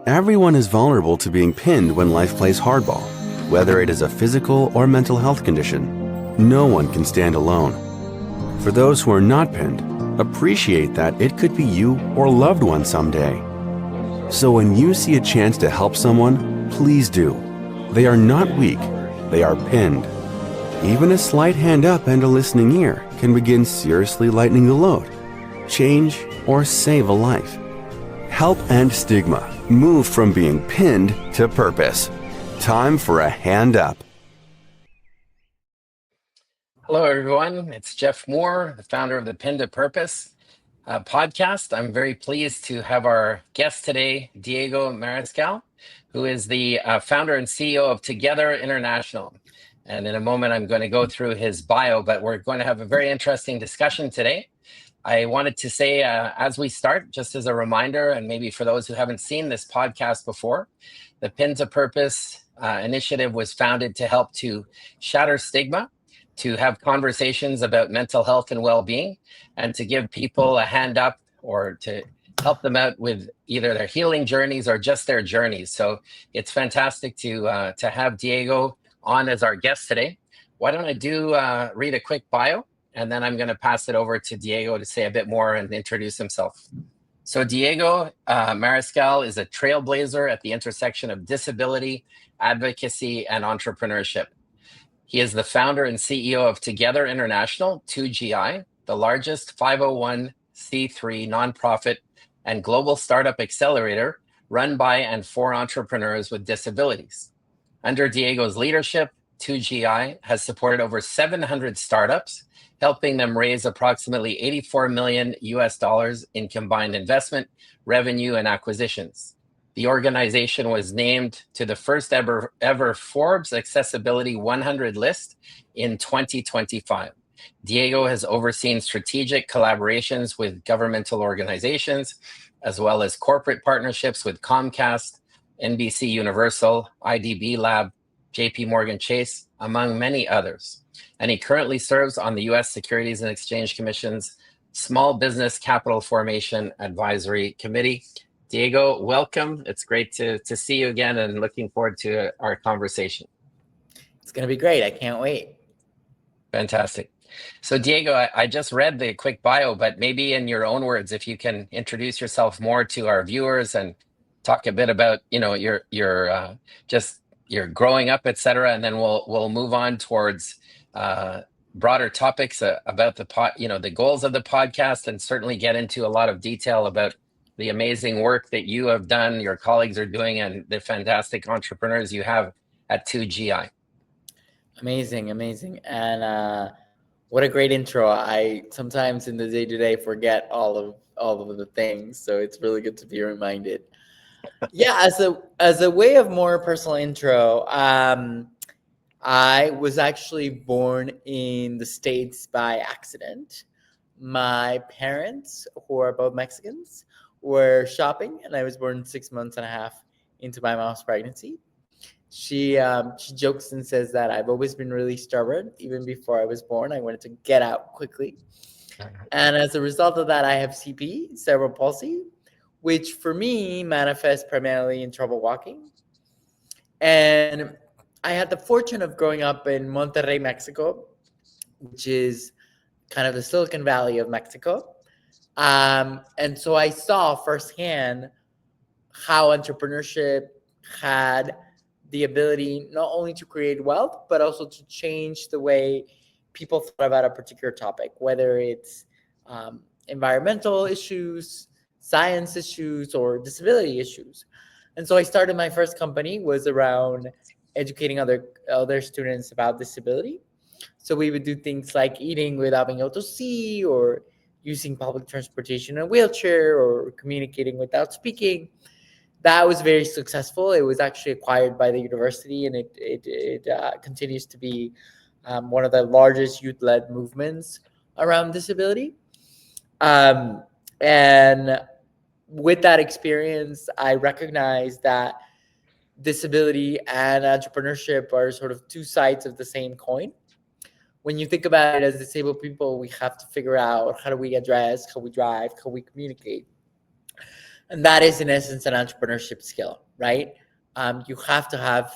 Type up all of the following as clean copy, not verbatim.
Everyone is vulnerable to being pinned when life plays hardball, whether it is a physical or mental health condition. No one can stand alone. For those who are not pinned, appreciate that it could be you or loved one someday. So when you see a chance to help someone, please do. They are not weak, they are pinned. Even a slight hand up and a listening ear can begin seriously lightening the load, change, or save a life. Help end stigma. Move from being pinned to purpose. Time for a hand up. Hello, everyone. It's Jeff Moore, the founder of the Pin to Purpose podcast. I'm very pleased to have our guest today, Diego Mariscal, who is the founder and CEO of 2Gether International. And in a moment, I'm going to go through his bio, but we're going to have a very interesting discussion today. I wanted to say, as we start, just as a reminder, and maybe for those who haven't seen this podcast before, the Pin to Purpose initiative was founded to help to shatter stigma, to have conversations about mental health and well-being, and to give people a hand up or to help them out with either their healing journeys or just their journeys. So it's fantastic to have Diego on as our guest today. Why don't I read a quick bio, and then I'm going to pass it over to Diego to say a bit more and introduce himself. So Diego Mariscal is a trailblazer at the intersection of disability, advocacy, and entrepreneurship. He is the founder and CEO of 2Gether International, 2GI, the largest 501c3 nonprofit and global startup accelerator run by and for entrepreneurs with disabilities. Under Diego's leadership, 2GI has supported over 700 startups, helping them raise approximately $84 million in combined investment, revenue, and acquisitions. The organization was named to the first ever Forbes Accessibility 100 list in 2025. Diego has overseen strategic collaborations with governmental organizations, as well as corporate partnerships with Comcast, NBC Universal, IDB Lab, JP Morgan Chase, among many others. And he currently serves on the U.S. Securities and Exchange Commission's Small Business Capital Formation Advisory Committee. Diego, welcome. It's great to see you again and looking forward to our conversation. It's going to be great. I can't wait. Fantastic. So Diego, I just read the quick bio, but maybe in your own words, if you can introduce yourself more to our viewers and talk a bit about, your growing up, et cetera, and then we'll move on towards broader topics about the goals of the podcast, and certainly get into a lot of detail about the amazing work that you have done, your colleagues are doing, and the fantastic entrepreneurs you have at 2GI. Amazing. And what a great intro. I sometimes in the day-to-day forget all of the things, so it's really good to be reminded. Yeah, as a way of more personal intro, I was actually born in the States by accident. My parents, who are both Mexicans, were shopping, and I was born 6 months and a half into my mom's pregnancy. She jokes and says that I've always been really stubborn. Even before I was born, I wanted to get out quickly. And as a result of that, I have CP, cerebral palsy, which for me manifests primarily in trouble walking. And I had the fortune of growing up in Monterrey, Mexico, which is kind of the Silicon Valley of Mexico. And so I saw firsthand how entrepreneurship had the ability not only to create wealth, but also to change the way people thought about a particular topic, whether it's environmental issues, science issues, or disability issues. And so I started my first company was around educating other students about disability. So we would do things like eating without being able to see, or using public transportation in a wheelchair, or communicating without speaking. That was very successful. It was actually acquired by the university, and it continues to be one of the largest youth-led movements around disability. And with that experience, I recognized that disability and entrepreneurship are sort of two sides of the same coin. When you think about it, as disabled people, we have to figure out how do we get dressed, how we drive, how we communicate. And that is, in essence, an entrepreneurship skill, right? You have to have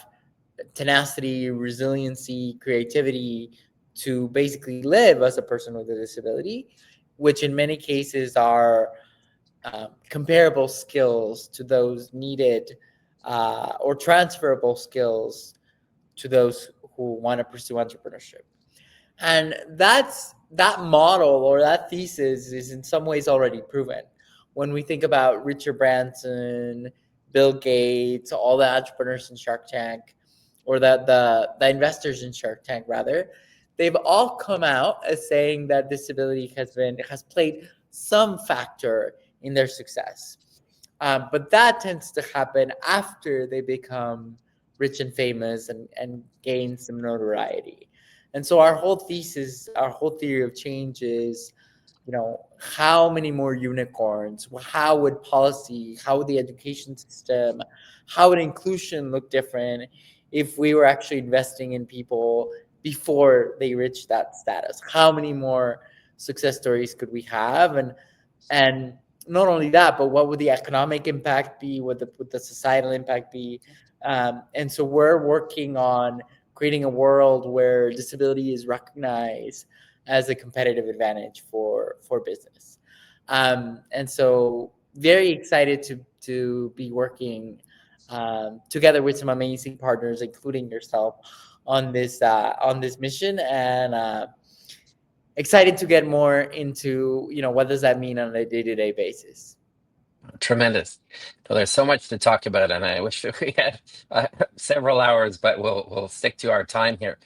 tenacity, resiliency, creativity to basically live as a person with a disability, which in many cases are comparable skills to those needed or transferable skills to those who want to pursue entrepreneurship. And that model or that thesis is in some ways already proven. When we think about Richard Branson, Bill Gates, all the entrepreneurs in Shark Tank, or the investors in Shark Tank rather, they've all come out as saying that disability has played some factor in their success. But that tends to happen after they become rich and famous and gain some notoriety. And so our whole thesis, our whole theory of change is, how many more unicorns? How would policy, how would the education system, how would inclusion look different if we were actually investing in people before they reach that status? How many more success stories could we have? And not only that, but what would the economic impact be? What would the societal impact be? And so we're working on creating a world where disability is recognized as a competitive advantage for business. And so very excited to be working together with some amazing partners, including yourself, on this mission, and excited to get more into what does that mean on a day-to-day basis. Tremendous. Well, there's so much to talk about, and I wish we had several hours, but we'll stick to our time here.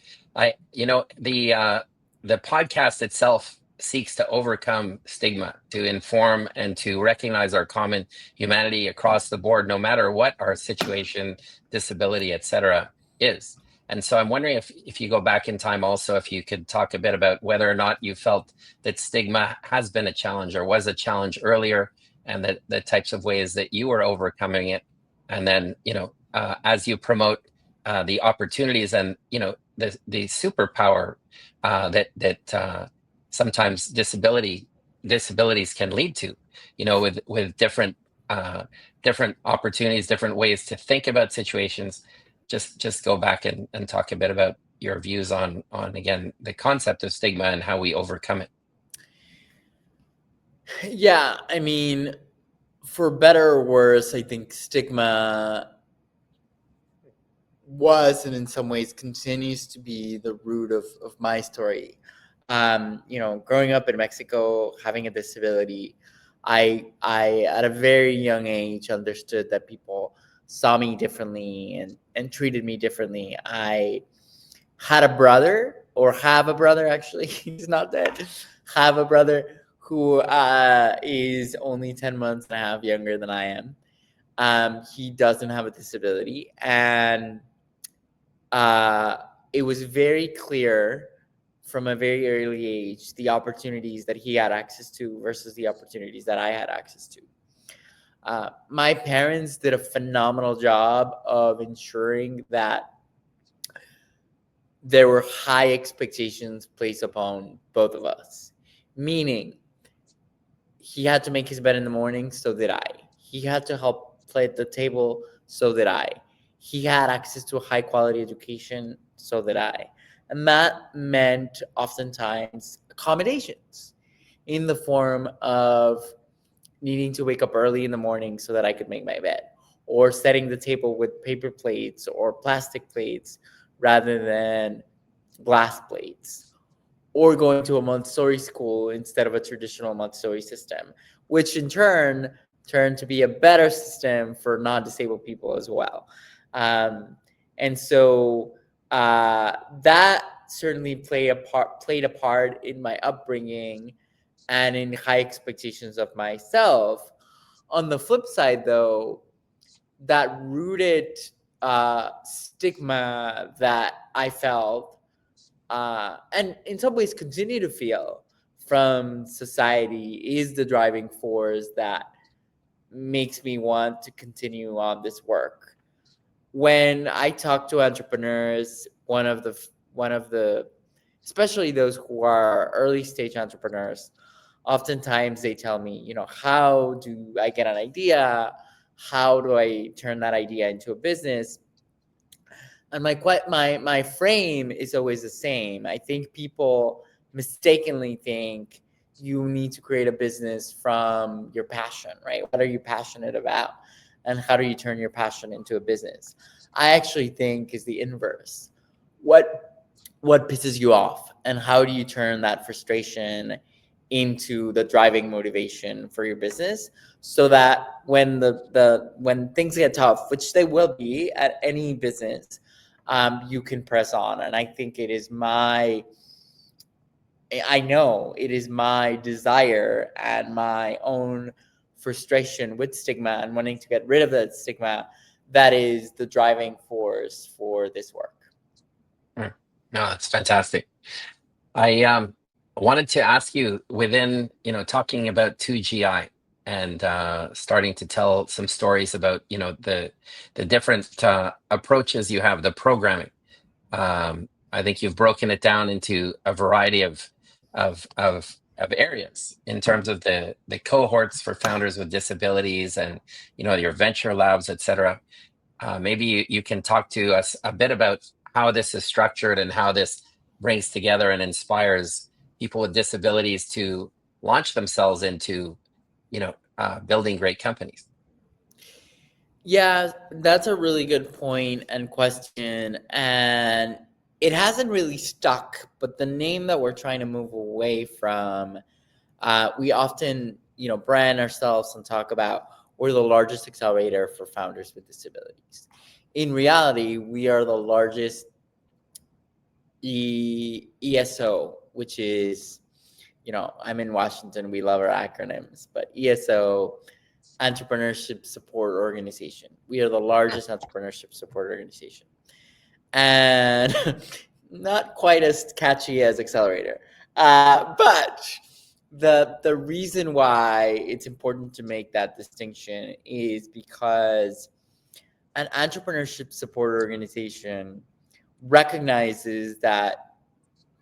The podcast itself seeks to overcome stigma, to inform and to recognize our common humanity across the board, no matter what our situation, disability, etc. is. And so I'm wondering if you go back in time also, if you could talk a bit about whether or not you felt that stigma has been a challenge or was a challenge earlier, and the types of ways that you are overcoming it. And then, as you promote the opportunities and, the superpower that sometimes disabilities can lead to, with different opportunities, different ways to think about situations. Just go back and talk a bit about your views on again the concept of stigma and how we overcome it. Yeah, I mean, for better or worse, I think stigma was and in some ways continues to be the root of my story. Growing up in Mexico, having a disability, I at a very young age understood that people saw me differently and treated me differently. I had a brother, or have a brother actually, he's not dead, have a brother who is only 10 months and a half younger than I am. He doesn't have a disability, and it was very clear from a very early age the opportunities that he had access to versus the opportunities that I had access to. My parents did a phenomenal job of ensuring that there were high expectations placed upon both of us, meaning he had to make his bed in the morning, so did I. He had to help play at the table, so did I. He had access to a high quality education, so did I. And that meant oftentimes accommodations in the form of needing to wake up early in the morning so that I could make my bed, or setting the table with paper plates or plastic plates rather than glass plates, or going to a Montessori school instead of a traditional Montessori system, which in turn turned to be a better system for non-disabled people as well. And so that certainly played a part in my upbringing and in high expectations of myself. On the flip side, though, that rooted stigma that I felt, and in some ways continue to feel from society, is the driving force that makes me want to continue on this work. When I talk to entrepreneurs, one of the especially those who are early stage entrepreneurs, oftentimes they tell me, how do I get an idea? How do I turn that idea into a business? And my frame is always the same. I think people mistakenly think you need to create a business from your passion, right? What are you passionate about? And how do you turn your passion into a business? I actually think is the inverse. What pisses you off, and how do you turn that frustration into the driving motivation for your business, so that when when things get tough, which they will be at any business, you can press on. And I think I know it is my desire and my own frustration with stigma and wanting to get rid of that stigma that is the driving force for this work. No, that's fantastic. I wanted to ask you, within, talking about 2GI and starting to tell some stories about, the different approaches you have, the programming. I think you've broken it down into a variety of areas in terms of the cohorts for founders with disabilities, and your venture labs, etc. Maybe you can talk to us a bit about how this is structured and how this brings together and inspires people with disabilities to launch themselves into, building great companies. Yeah, that's a really good point and question. And it hasn't really stuck, but the name that we're trying to move away from, we often, brand ourselves and talk about we're the largest accelerator for founders with disabilities. In reality, we are the largest ESO, which is, I'm in Washington, we love our acronyms, but ESO, Entrepreneurship Support Organization. We are the largest entrepreneurship support organization. And not quite as catchy as Accelerator. But the reason why it's important to make that distinction is because an entrepreneurship support organization recognizes that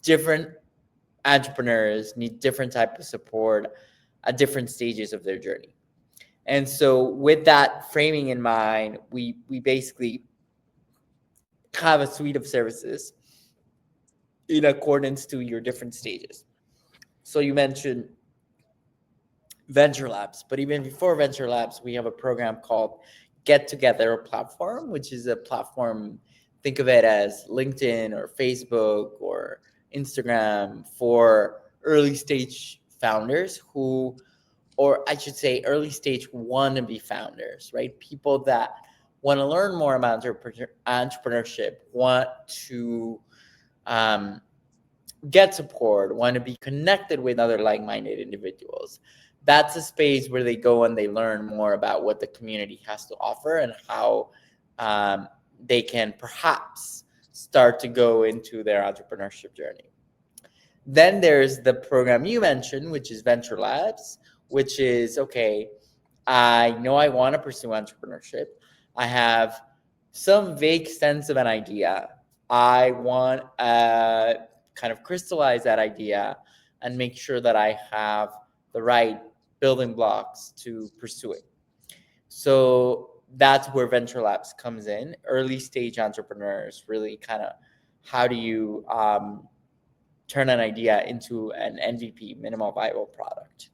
different entrepreneurs need different type of support at different stages of their journey. And so with that framing in mind, we basically have a suite of services in accordance to your different stages. So you mentioned Venture Labs, but even before Venture Labs, we have a program called 2Gether platform, which is a platform, think of it as LinkedIn or Facebook or Instagram for early stage founders who, or I should say early stage wannabe founders, right? People that want to learn more about entrepreneurship, want to get support, want to be connected with other like-minded individuals. That's a space where they go and they learn more about what the community has to offer and how they can perhaps start to go into their entrepreneurship journey. Then there's the program you mentioned, which is Venture Labs, which is, okay, I know I want to pursue entrepreneurship. I have some vague sense of an idea. I want to kind of crystallize that idea and make sure that I have the right building blocks to pursue it. So that's where Venture Labs comes in. Early stage entrepreneurs really kind of, how do you turn an idea into an MVP, minimal viable product?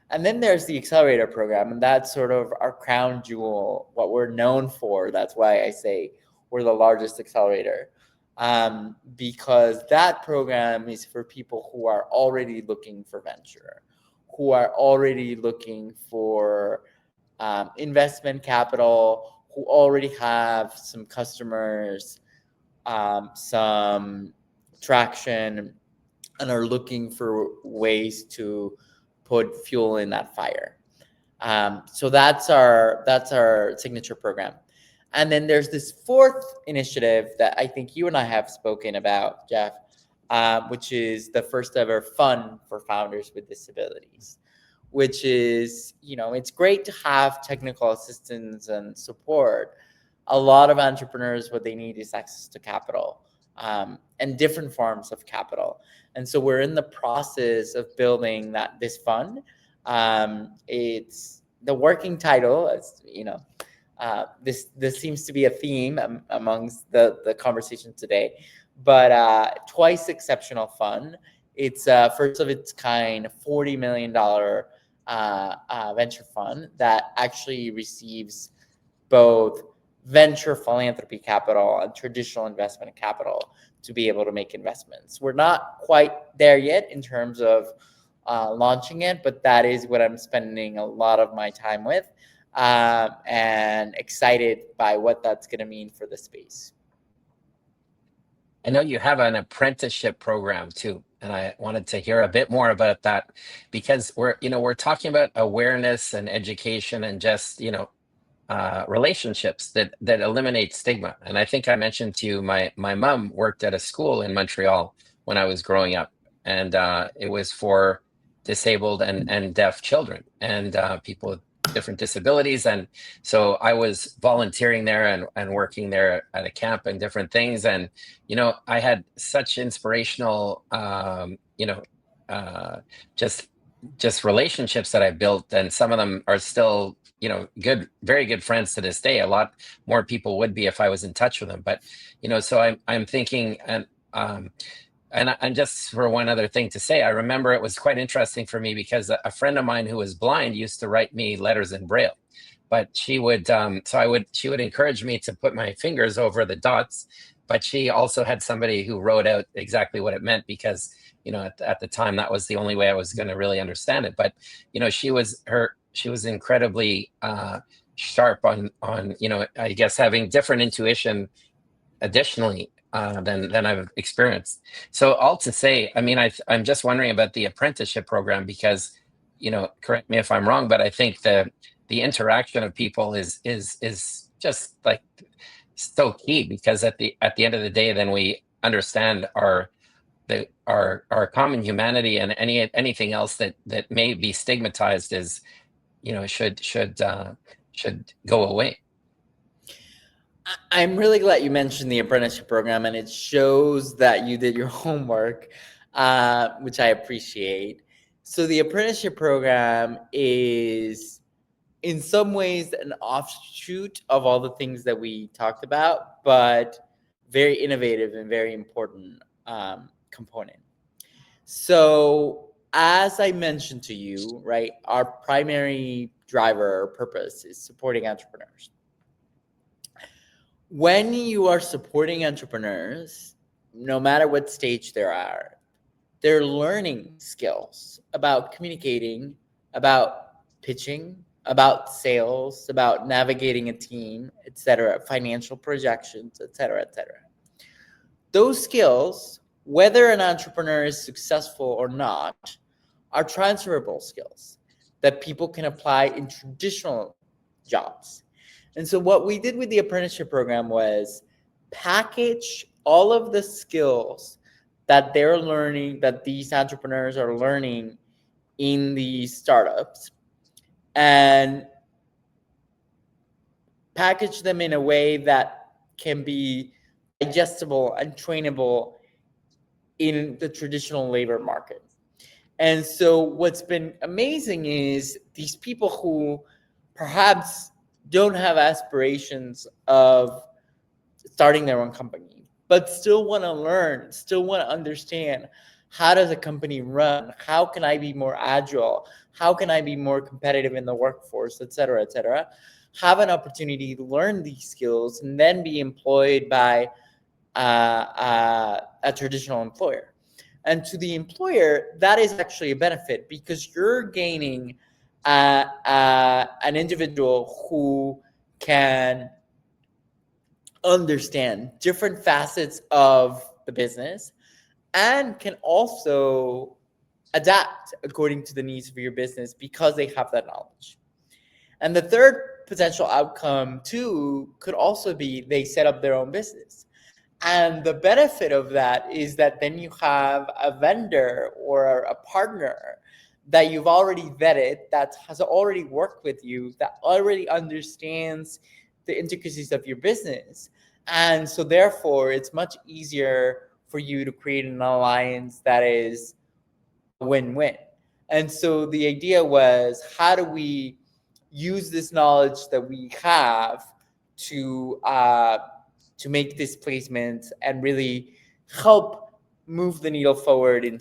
And then there's the Accelerator program, and that's sort of our crown jewel, what we're known for. That's why I say we're the largest accelerator, because that program is for people who are already looking for venture, who are already looking for investment capital, who already have some customers, some traction, and are looking for ways to put fuel in that fire. So that's our signature program. And then there's this fourth initiative that I think you and I have spoken about, Jeff, which is the first ever fund for founders with disabilities, which is, it's great to have technical assistance and support. A lot of entrepreneurs, what they need is access to capital. and different forms of capital. And so we're in the process of building this fund. It's the working title, as you know. This seems to be a theme amongst the conversation today, but Twice Exceptional Fund. It's first of its kind, $40 million venture fund that actually receives both venture philanthropy capital and traditional investment capital to be able to make investments. We're not quite there yet in terms of launching it, but that is what I'm spending a lot of my time with, and excited by what that's going to mean for the space. I know you have an apprenticeship program too, and I wanted to hear a bit more about that, because we're talking about awareness and education and just relationships that eliminate stigma. And I think I mentioned to you, my mom worked at a school in Montreal when I was growing up, and it was for disabled and deaf children and people with different disabilities. And so I was volunteering there and working there at a camp and different things. And I had such inspirational just relationships that I built, and some of them are still very good friends to this day. A lot more people would be if I was in touch with them. But so I'm thinking, and just for one other thing to say, I remember it was quite interesting for me because a friend of mine who was blind used to write me letters in Braille. But she would she would encourage me to put my fingers over the dots, but she also had somebody who wrote out exactly what it meant, because at the time that was the only way I was going to really understand it. But she was incredibly sharp on I guess having different intuition additionally than I've experienced. So all to say, I mean, I'm just wondering about the apprenticeship program, because correct me if I'm wrong, but I think the interaction of people is just like so key, because at the end of the day, then we understand our common humanity, and anything else that may be stigmatized is should go away. I'm really glad you mentioned the apprenticeship program, and it shows that you did your homework, which I appreciate. So the apprenticeship program is in some ways an offshoot of all the things that we talked about, but very innovative and very important component. So as I mentioned to you, right, our primary driver or purpose is supporting entrepreneurs. When you are supporting entrepreneurs, no matter what stage they are, they're learning skills about communicating, about pitching, about sales, about navigating a team, etc., financial projections, etc., etc. Those skills, whether an entrepreneur is successful or not, are transferable skills that people can apply in traditional jobs. And so what we did with the apprenticeship program was package all of the skills that they're learning, that these entrepreneurs are learning in these startups, and package them in a way that can be digestible and trainable in the traditional labor market. And so what's been amazing is these people who perhaps don't have aspirations of starting their own company, but still want to learn, still want to understand, how does a company run? How can I be more agile? How can I be more competitive in the workforce, et cetera, have an opportunity to learn these skills and then be employed by a traditional employer. And to the employer, that is actually a benefit, because you're gaining an individual who can understand different facets of the business and can also adapt according to the needs of your business, because they have that knowledge. And the third potential outcome too could also be they set up their own business. And the benefit of that is that then you have a vendor or a partner that you've already vetted, that has already worked with you, that already understands the intricacies of your business. And so therefore, it's much easier for you to create an alliance that is a win-win. And so the idea was, how do we use this knowledge that we have to make this placement and really help move the needle forward in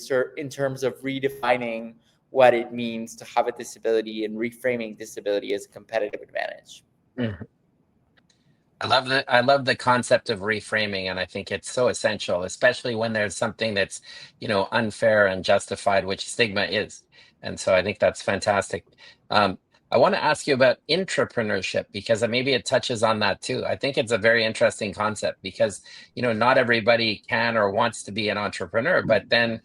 terms of redefining what it means to have a disability and reframing disability as a competitive advantage. Mhm. I love the concept of reframing, and I think it's so essential, especially when there's something that's, unfair and justified, which stigma is. And so I think that's fantastic. I want to ask you about intrapreneurship, because maybe it touches on that too. I think it's a very interesting concept because, not everybody can or wants to be an entrepreneur, but then,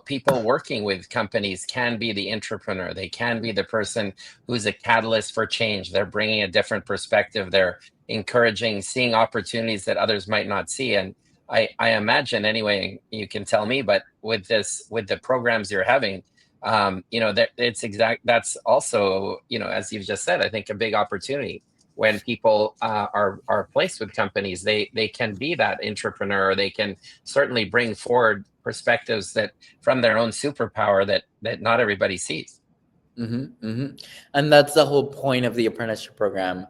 people working with companies can be the intrapreneur. They can be the person who's a catalyst for change. They're bringing a different perspective. They're encouraging, seeing opportunities that others might not see. And I imagine, anyway, you can tell me, but with the programs you're having, that that's also, as you've just said, I think a big opportunity when people are placed with companies. They can be that entrepreneur. They can certainly bring forward perspectives that from their own superpower that not everybody sees. And that's the whole point of the apprenticeship program,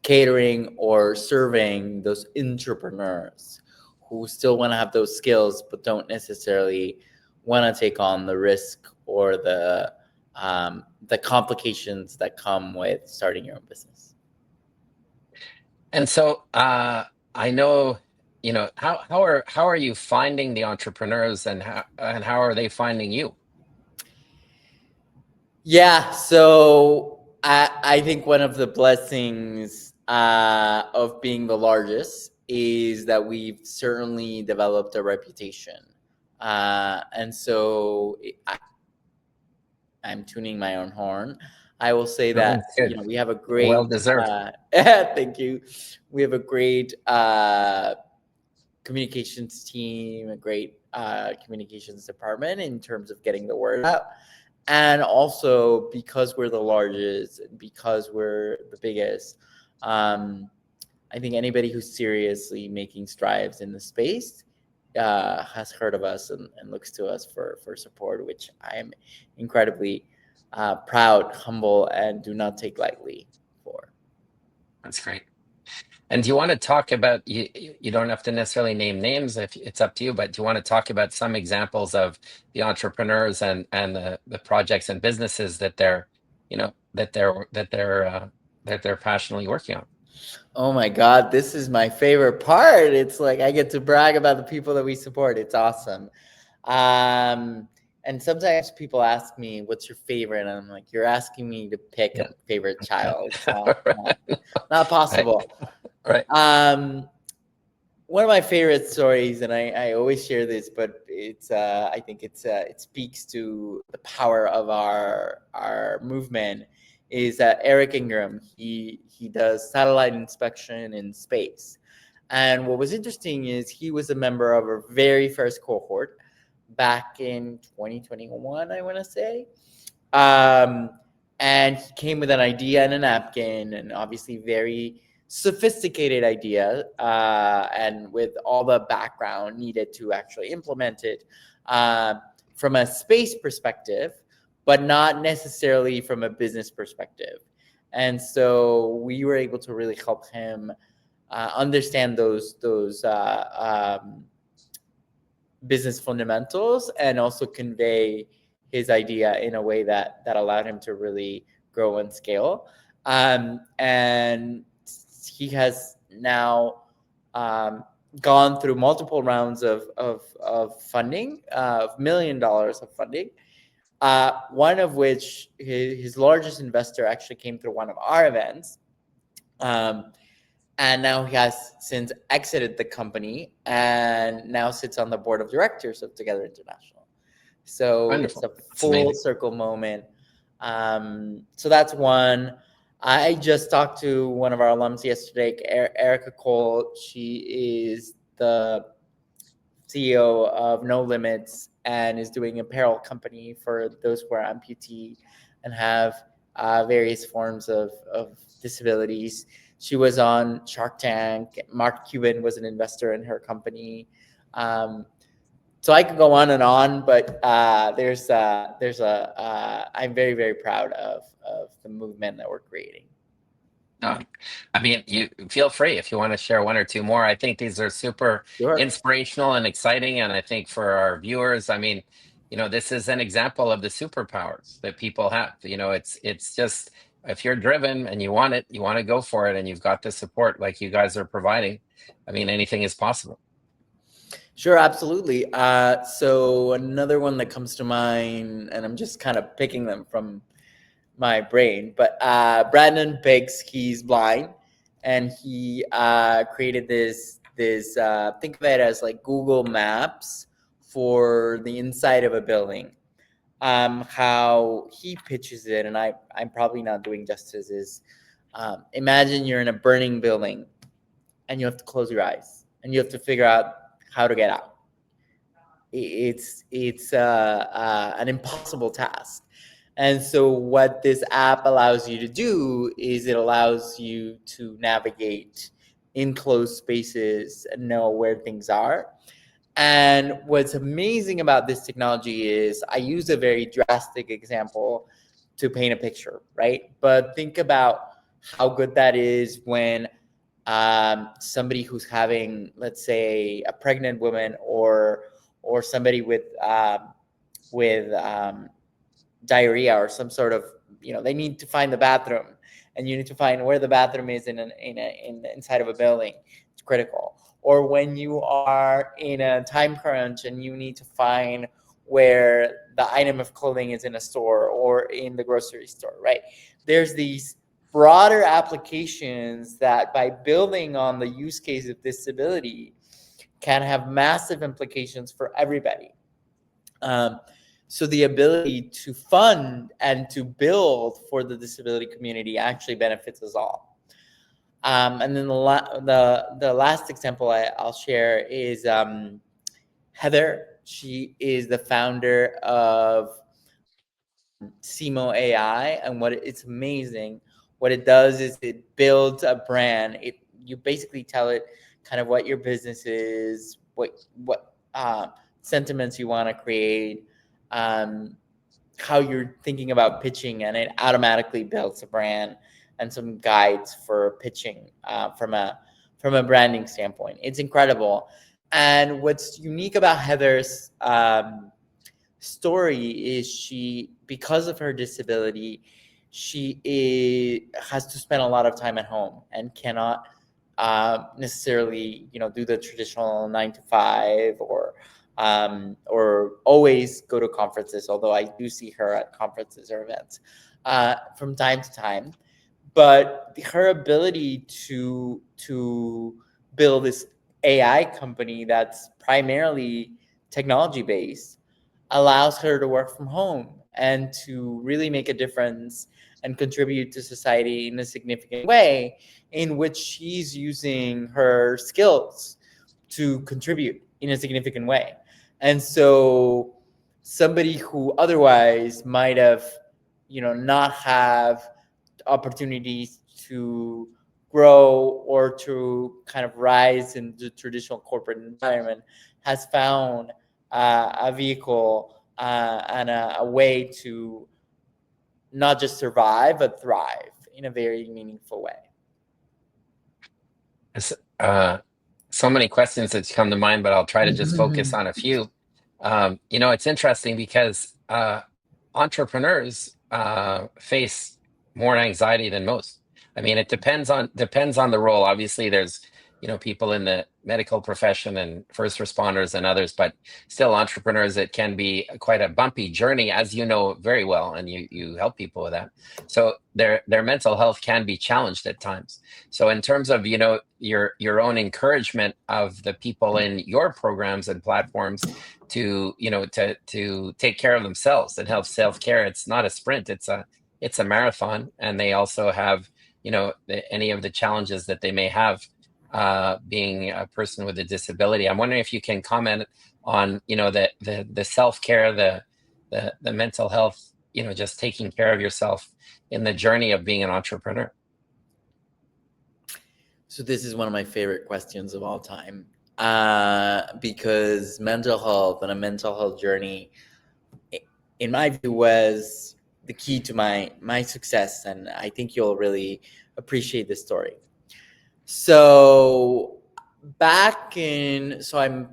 catering or serving those entrepreneurs who still want to have those skills but don't necessarily want to take on the risk or the complications that come with starting your own business. And so I know, how are you finding the entrepreneurs, and how are they finding you? Yeah, so I think one of the blessings of being the largest is that we've certainly developed a reputation. And so I'm tuning my own horn. I will say that, Good. we have a great, Well deserved. thank you. We have a great communications team, a great communications department in terms of getting the word out. And also, because we're the largest, because we're the biggest, I think anybody who's seriously making strides in the space has heard of us and looks to us for support, which I am incredibly proud, humble, and do not take lightly for. That's great. And do you want to talk about, you don't have to necessarily name names, if it's up to you, but do you want to talk about some examples of the entrepreneurs and the projects and businesses that they're, that they're passionately working on? Oh my God, this is my favorite part. It's like I get to brag about the people that we support. It's awesome. And sometimes people ask me, what's your favorite? And I'm like, you're asking me to pick a favorite child. It's not possible. Right. One of my favorite stories, and I always share this, but it's I think it speaks to the power of our movement, is that Eric Ingram. He does satellite inspection in space. And what was interesting is he was a member of our very first cohort back in 2021, I want to say. And he came with an idea and a napkin, and obviously very sophisticated idea, and with all the background needed to actually implement it from a space perspective, but not necessarily from a business perspective. And so we were able to really help him understand those business fundamentals, and also convey his idea in a way that allowed him to really grow and scale. And he has now gone through multiple rounds of funding, of $1 million of funding. One of which, his largest investor actually came through one of our events. And now he has since exited the company and now sits on the board of directors of 2Gether International. So Wonderful. It's a full circle moment. So that's one. I just talked to one of our alums yesterday, Erica Cole. She is the CEO of No Limits and is doing an apparel company for those who are amputee and have various forms of disabilities. She was on Shark Tank. Mark Cuban was an investor in her company. So I could go on and on, but I'm very, very proud of the movement that we're creating. I mean, you feel free if you want to share one or two more. I think these are super Sure. inspirational and exciting. And I think for our viewers, I mean, this is an example of the superpowers that people have. It's just, if you're driven and you want it, you want to go for it, and you've got the support like you guys are providing. I mean, anything is possible. Sure, absolutely. So another one that comes to mind, and I'm just kind of picking them from my brain, but Brandon Biggs, he's blind, and he created this think of it as like Google Maps for the inside of a building. How he pitches it, and I'm probably not doing justice, is imagine you're in a burning building and you have to close your eyes and you have to figure out how to get out. It's an impossible task. And so what this app allows you to do is it allows you to navigate enclosed spaces and know where things are. And what's amazing about this technology is I use a very drastic example to paint a picture, right? But think about how good that is when somebody who's having, let's say, a pregnant woman or somebody with diarrhea or some sort of, they need to find the bathroom, and you need to find where the bathroom is in inside of a building. It's critical. Or when you are in a time crunch and you need to find where the item of clothing is in a store or in the grocery store, right? There's these broader applications that, by building on the use case of disability, can have massive implications for everybody. So the ability to fund and to build for the disability community actually benefits us all. And then the last example I'll share is Heather. She is the founder of Simo AI, and it's amazing. What it does is it builds a brand. You basically tell it kind of what your business is, what sentiments you want to create, how you're thinking about pitching, and it automatically builds a brand and some guides for pitching from a branding standpoint. It's incredible. And what's unique about Heather's story is because of her disability, she has to spend a lot of time at home and cannot necessarily, do the traditional 9 to 5 or always go to conferences, although I do see her at conferences or events from time to time. But her ability to build this AI company that's primarily technology based allows her to work from home and to really make a difference and contribute to society in a significant way, in which she's using her skills to contribute in a significant way. And so somebody who otherwise might have, not have opportunities to grow or to kind of rise in the traditional corporate environment has found a vehicle and a way to not just survive, but thrive in a very meaningful way. So many questions that come to mind, but I'll try to just focus on a few. It's interesting because entrepreneurs face more anxiety than most. I mean, it depends on the role. Obviously, there's people in the medical profession and first responders and others, but still entrepreneurs, it can be quite a bumpy journey, as you know very well, and you help people with that. So their mental health can be challenged at times. So in terms of your own encouragement of the people in your programs and platforms to to take care of themselves and have self-care, it's not a sprint, it's a marathon, and they also have any of the challenges that they may have being a person with a disability. I'm wondering if you can comment on the self-care, the mental health, just taking care of yourself in the journey of being an entrepreneur. So this is one of my favorite questions of all time, because mental health and a mental health journey, in my view, was the key to my success, and I think you'll really appreciate this story. So I'm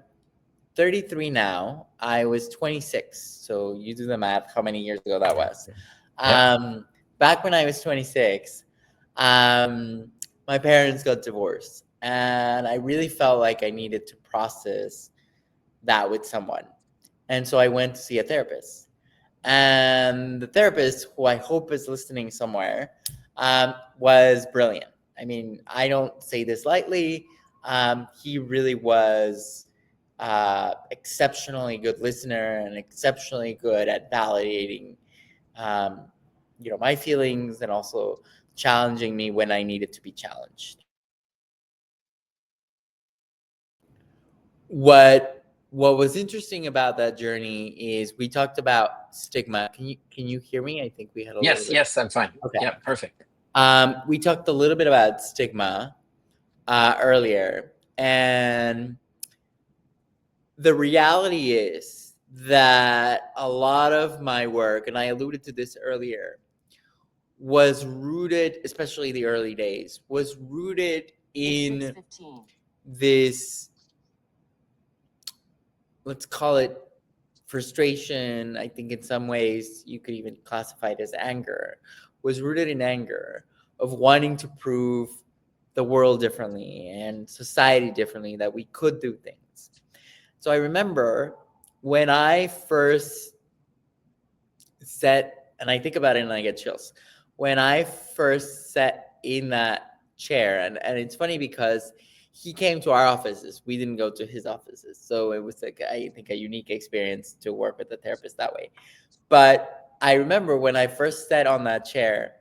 33 now. I was 26. So you do the math, how many years ago that was. Back when I was 26, my parents got divorced, and I really felt like I needed to process that with someone. And so I went to see a therapist. And the therapist, who I hope is listening somewhere, was brilliant. I mean, I don't say this lightly. He really was exceptionally good listener and exceptionally good at validating, my feelings, and also challenging me when I needed to be challenged. What was interesting about that journey is we talked about stigma. Can you hear me? I think we had a little bit. Yes, I'm fine. Okay. Yeah, perfect. We talked a little bit about stigma earlier, and the reality is that a lot of my work, and I alluded to this earlier, was rooted, especially the early days, was rooted in this, let's call it frustration. I think in some ways you could even classify it as anger, was rooted in anger of wanting to prove the world differently and society differently, that we could do things. So I remember when I first sat, and I think about it and I get chills, when I first sat in that chair, and it's funny because he came to our offices. We didn't go to his offices. So it was like, I think, a unique experience to work with a therapist that way. But I remember when I first sat on that chair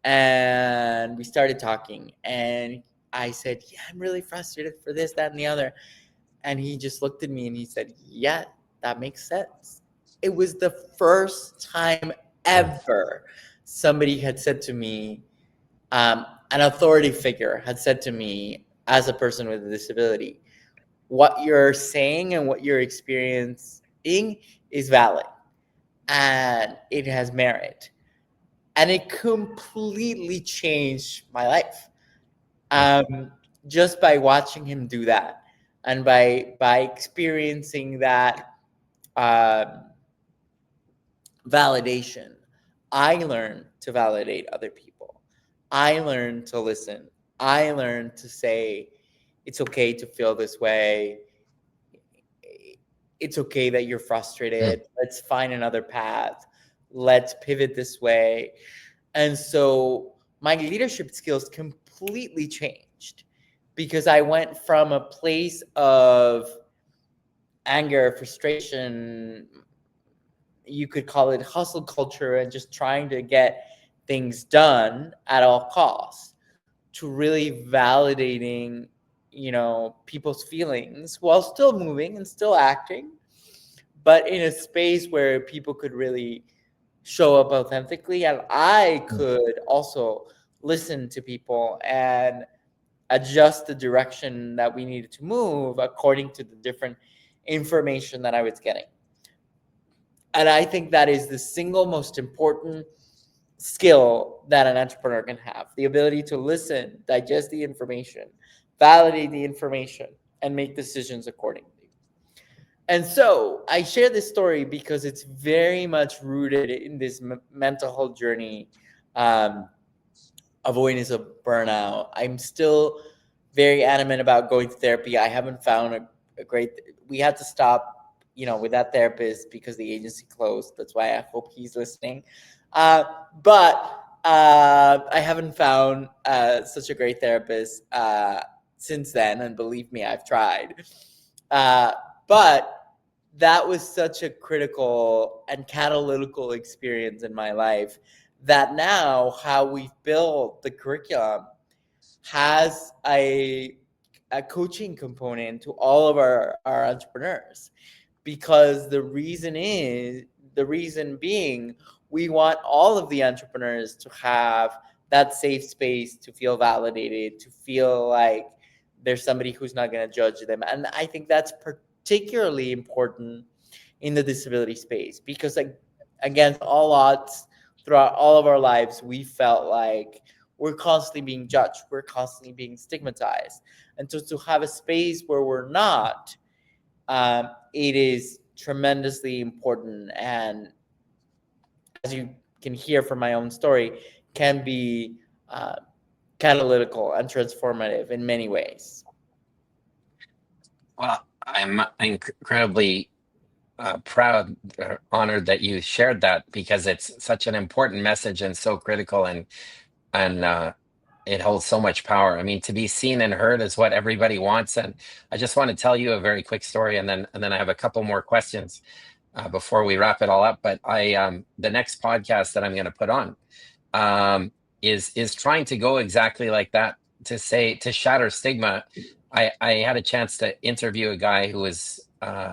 and we started talking, and I said, yeah, I'm really frustrated for this, that, and the other. And he just looked at me and he said, yeah, that makes sense. It was the first time ever somebody had said to me, an authority figure had said to me, as a person with a disability, what you're saying and what you're experiencing is valid and it has merit. And it completely changed my life, just by watching him do that, and by experiencing that validation. I learned to validate other people. I learned to listen. I learned to say, it's okay to feel this way. It's okay that you're frustrated. Let's find another path. Let's pivot this way. And so my leadership skills completely changed, because I went from a place of anger, frustration, you could call it hustle culture, and just trying to get things done at all costs, to really validating, people's feelings while still moving and still acting, but in a space where people could really show up authentically, and I could also listen to people and adjust the direction that we needed to move according to the different information that I was getting. And I think that is the single most important skill that an entrepreneur can have: the ability to listen, digest the information, validate the information, and make decisions accordingly. And so I share this story because it's very much rooted in this mental health journey, avoidance of burnout. I'm still very adamant about going to therapy. I haven't found a great, we had to stop, with that therapist because the agency closed. That's why I hope he's listening. But I haven't found such a great therapist since then. And believe me, I've tried. But that was such a critical and catalytical experience in my life, that now how we've built the curriculum has a coaching component to all of our entrepreneurs, because the reason being, we want all of the entrepreneurs to have that safe space to feel validated, to feel like there's somebody who's not going to judge them. And I think that's particularly important in the disability space, because like, against all odds, throughout all of our lives, we felt like we're constantly being judged, we're constantly being stigmatized. And so to have a space where we're not, it is tremendously important. And as you can hear from my own story, can be catalytical and transformative in many ways. Well, I'm incredibly proud, honored that you shared that, because it's such an important message and so critical, and it holds so much power. I mean, to be seen and heard is what everybody wants. And I just want to tell you a very quick story, and then I have a couple more questions before we wrap it all up. But the next podcast that I'm going to put on is trying to go exactly like that, to shatter stigma. I had a chance to interview a guy who was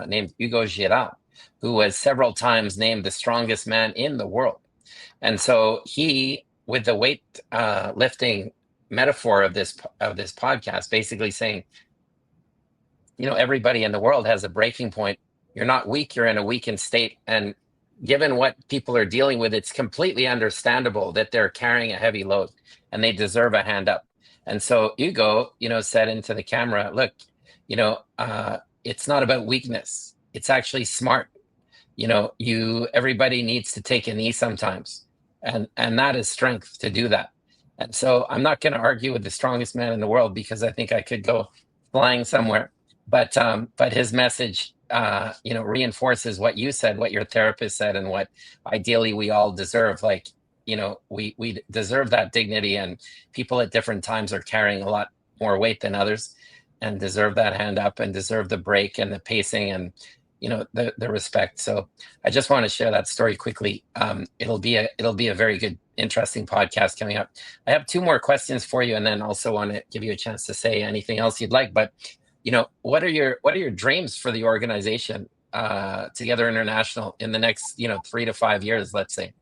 named Hugo Girard, who was several times named the strongest man in the world. And so he, with the weight lifting metaphor of this podcast, basically saying, everybody in the world has a breaking point. You're not weak, you're in a weakened state. And given what people are dealing with, it's completely understandable that they're carrying a heavy load and they deserve a hand up. And so Hugo, said into the camera, look, it's not about weakness. It's actually smart. Everybody needs to take a knee sometimes. And that is strength to do that. And so I'm not going to argue with the strongest man in the world, because I think I could go flying somewhere. But his message, reinforces what you said, what your therapist said, and what ideally we all deserve. Like, we deserve that dignity, and people at different times are carrying a lot more weight than others, and deserve that hand up, and deserve the break and the pacing, and the respect. So I just want to share that story quickly. It'll be a very good, interesting podcast coming up. I have two more questions for you, and then also want to give you a chance to say anything else you'd like. But what are your dreams for the organization, Together International, in the next 3 to 5 years, let's say?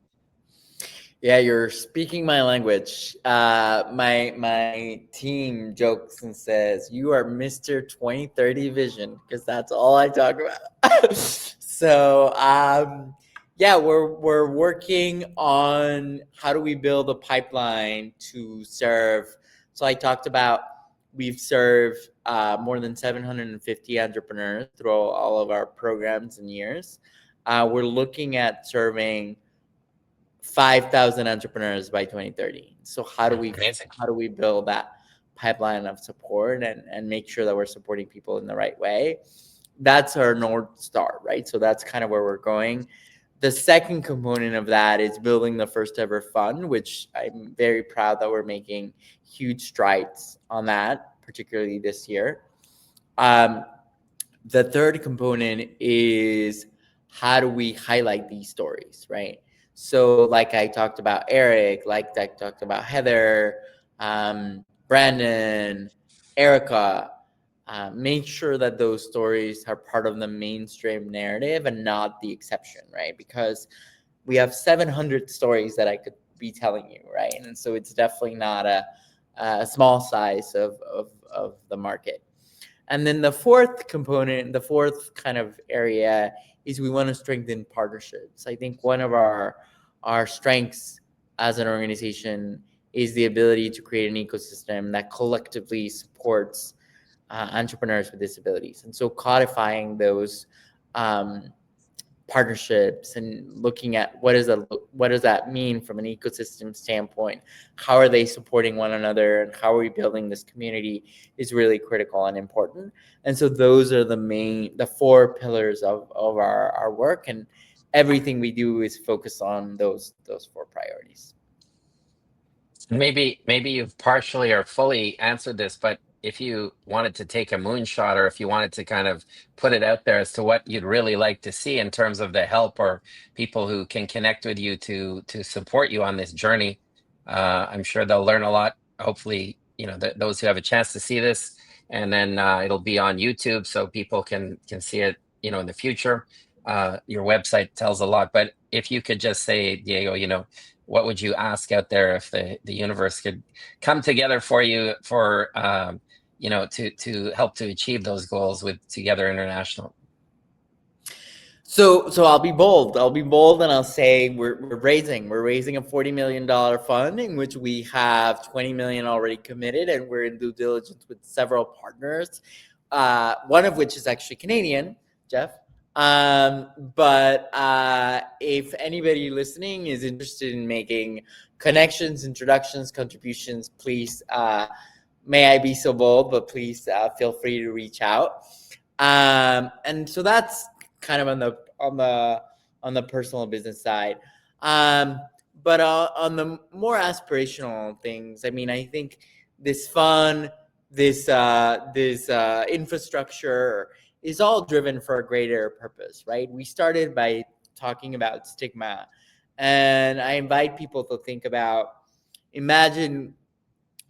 Yeah, you're speaking my language. My team jokes and says, you are Mr. 2030 Vision, because that's all I talk about. So, yeah, we're working on how do we build a pipeline to serve. So I talked about, we've served more than 750 entrepreneurs through all of our programs and years. We're looking at serving 5,000 entrepreneurs by 2030. So how do we build that pipeline of support and make sure that we're supporting people in the right way? That's our North Star, right? So that's kind of where we're going. The second component of that is building the first ever fund, which I'm very proud that we're making huge strides on that, particularly this year. The third component is, how do we highlight these stories, right? So like I talked about Eric, like I talked about Heather, Brandon, Erica, make sure that those stories are part of the mainstream narrative and not the exception, right? Because we have 700 stories that I could be telling you, right? And so it's definitely not a small size of the market. And then the fourth component, the fourth kind of area, is we want to strengthen partnerships. I think one of our strengths as an organization is the ability to create an ecosystem that collectively supports entrepreneurs with disabilities. And so codifying those partnerships and looking at what does that mean from an ecosystem standpoint, how are they supporting one another, and how are we building this community, is really critical and important. And so those are the four pillars of our work, and everything we do is focused on those four priorities. Maybe you've partially or fully answered this, but if you wanted to take a moonshot, or if you wanted to kind of put it out there as to what you'd really like to see in terms of the help or people who can connect with you to support you on this journey, I'm sure they'll learn a lot. Hopefully, those who have a chance to see this, and then it'll be on YouTube so people can see it, in the future. Your website tells a lot, but if you could just say, Diego, what would you ask out there if the universe could come together for you for, to help to achieve those goals with 2Gether International? So I'll be bold. And I'll say we're raising a $40 million fund in which we have 20 million already committed, and we're in due diligence with several partners. One of which is actually Canadian, Jeff. But if anybody listening is interested in making connections, introductions, contributions, please, may I be so bold, but please feel free to reach out. And so that's kind of on the personal business side. But on the more aspirational things, I mean, I think this fun, this infrastructure is all driven for a greater purpose, right? We started by talking about stigma, and I invite people to think about, imagine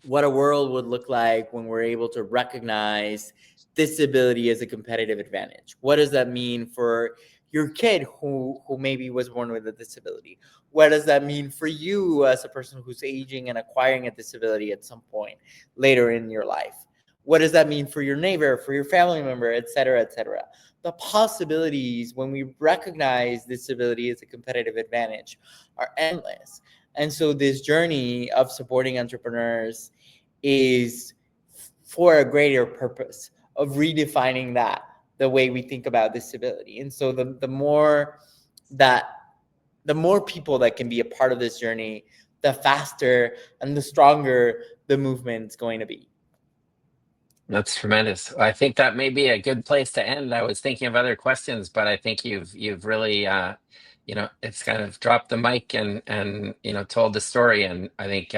what a world would look like when we're able to recognize disability as a competitive advantage. What does that mean for your kid who maybe was born with a disability? What does that mean for you as a person who's aging and acquiring a disability at some point later in your life? What does that mean for your neighbor, for your family member, et cetera, et cetera? The possibilities when we recognize disability as a competitive advantage are endless. And so this journey of supporting entrepreneurs is for a greater purpose of redefining that, the way we think about disability. And so the more people that can be a part of this journey, the faster and the stronger the movement's going to be. That's tremendous. I think that may be a good place to end. I was thinking of other questions, but I think you've really, it's kind of dropped the mic and told the story. And I think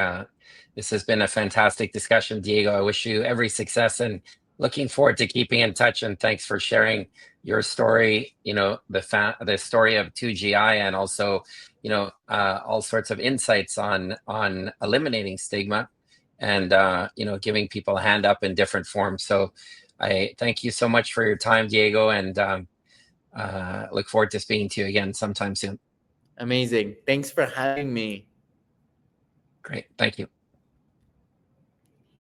this has been a fantastic discussion, Diego. I wish you every success and looking forward to keeping in touch. And thanks for sharing your story. The story of 2GI, and also all sorts of insights on eliminating stigma, and giving people a hand up in different forms. So I thank you so much for your time, Diego, and look forward to speaking to you again sometime soon. Amazing. Thanks for having me. Great. Thank you.